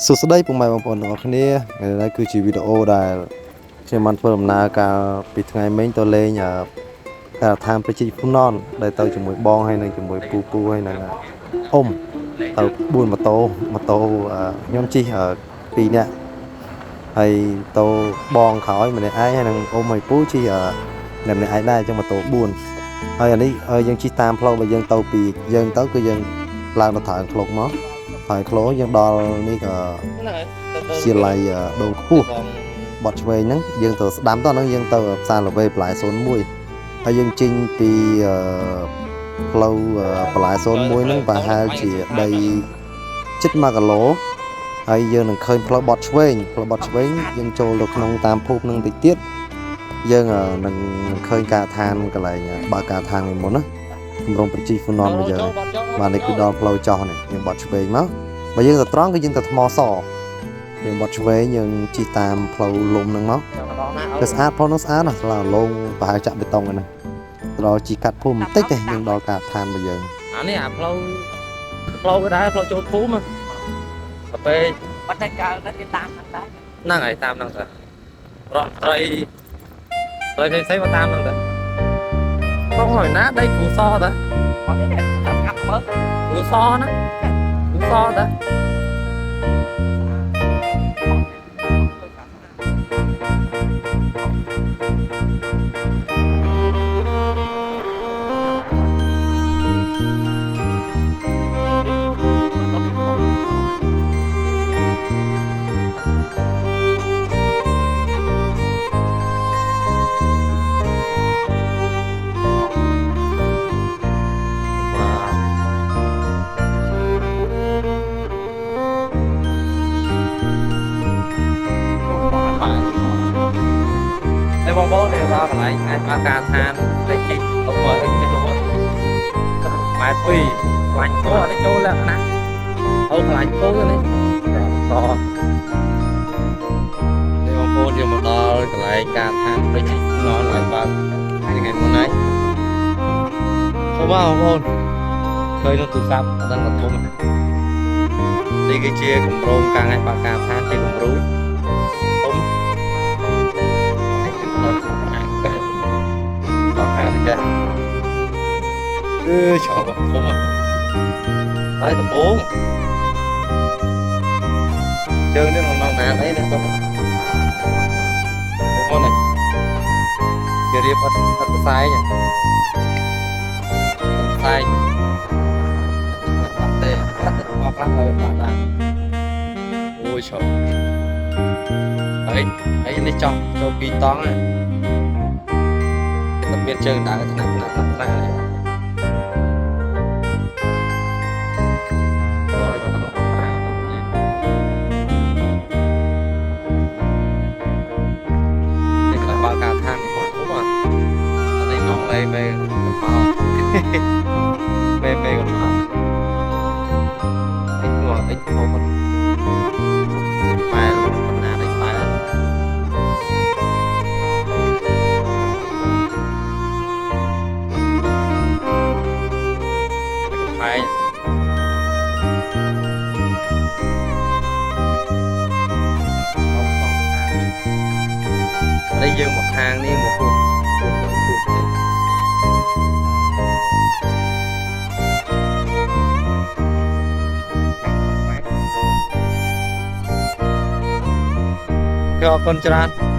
សួស្តីពុកម៉ែបងប្អូនទាំងអស់គ្នាថ្ងៃនេះគឺជាវីដេអូដែលខ្ញុំបានធ្វើដំណើរកាលពីថ្ងៃមិញទៅលេងការដ្ឋានប្រជាជនណនដែលទៅជាមួយបងហើយនឹងជាមួយពូហើយនឹងអ៊ំទៅ4ម៉ូតូខ្ញុំជិះ2នាក់ហើយទៅបងក្រោយម្នាក់ឯងហើយនឹងអ៊ំហើយពូជិះម្នាក់ឯងដែរអញ្ចឹងម៉ូតូ4ហើយអានេះយើងជិះតាមផ្លូវបើយើងទៅពីយើងទៅគឺយើងឡើងទៅត្រង់ឃ្លោកមកហើយឃ្លោកយើងដល់នេះក៏ជាឡៃដងខ្ពស់បត់ឆ្វេងហ្នឹងយើងទៅស្ដាំតោះហ្នឹងយើងទៅផ្សារល្វេបន្លែ01ហើយយើងចេញពីផ្លូវបន្លែ01ហ្នឹងប្រហែលជាដីជិត1គីឡូហើយយើងនឹងឃើញផ្លូវបត់ឆ្វេងយើងចូលទៅក្នុងតាមភូមិហ្នឹងតិចទៀតយើងនឹងឃើញការដ្ឋានកន្លែងបើកការដ្ឋានមុនណាគម្រោងប្រជាជនណនរបស់យើងបាទនេះគឺដល់ផ្លូវចោះនេះយើងបត់ឆ្វេងមកបើយើងទៅត្រង់គឺយើងទៅថ្មសយើងបត់ឆ្វេងយើងជិះតាមផ្លូវលំហ្នឹងមកទៅស្អាតផ្លូវនោះស្អាតណាស់ឡងប្រហែលចាក់បេតុងហ្នឹងដល់ជីកាត់ភូមិបន្តិចទេយើងដល់ការដ្ឋានរបស់យើងអានេះអាផ្លូវក៏ដែរផ្លូវចូលភូមិទៅពេលបាត់តែកើទៅគេតាមហ្នឹងហើយតាមហ្នឹងទៅរកត្រីផ្សេងៗមកតាមហ្នឹងទៅបងហើយណាដីគ្រូសតើបងនេះតាមកាប់មើលគ្រូសណាគ្រូសតើបងប្អូននេះដល់កន្លែងអាចបើកការដ្ឋានតែជិះទៅមើលទៅជិះទៅម៉ែ2ខ្លាញ់គោអត់ចូលលក្ខណៈអូខ្លាញ់គោនេះតនេះបងប្អូនយើងមកដល់កន្លែងការដ្ឋានប្រជាជនណនហើយបើកថ្ងៃមុនហើយសូមបងប្អូនឃើញនៅទូរស័ព្ទអត់ដឹងថាធំនេះគឺជាគម្រោងការងារបើកការដ្ឋានជាគំរូចាគឺชอบผมไปตะปูเจอเนี่ยน้องนาđấyเนี่ยผมnày kia đi bắt sai nhỉ sai bắt tê bắt bọc lắm rồi bạn ta ôi trời ấy ấy đi cho pi tón này biệt chơi đá cái nặng này đây là bao cả thang một khúc à đây nó đây về màu về còn màu ít ngọt ít khô còn bài còn nào đấy bài đây dương một hàng đi một cuộc cho con tràn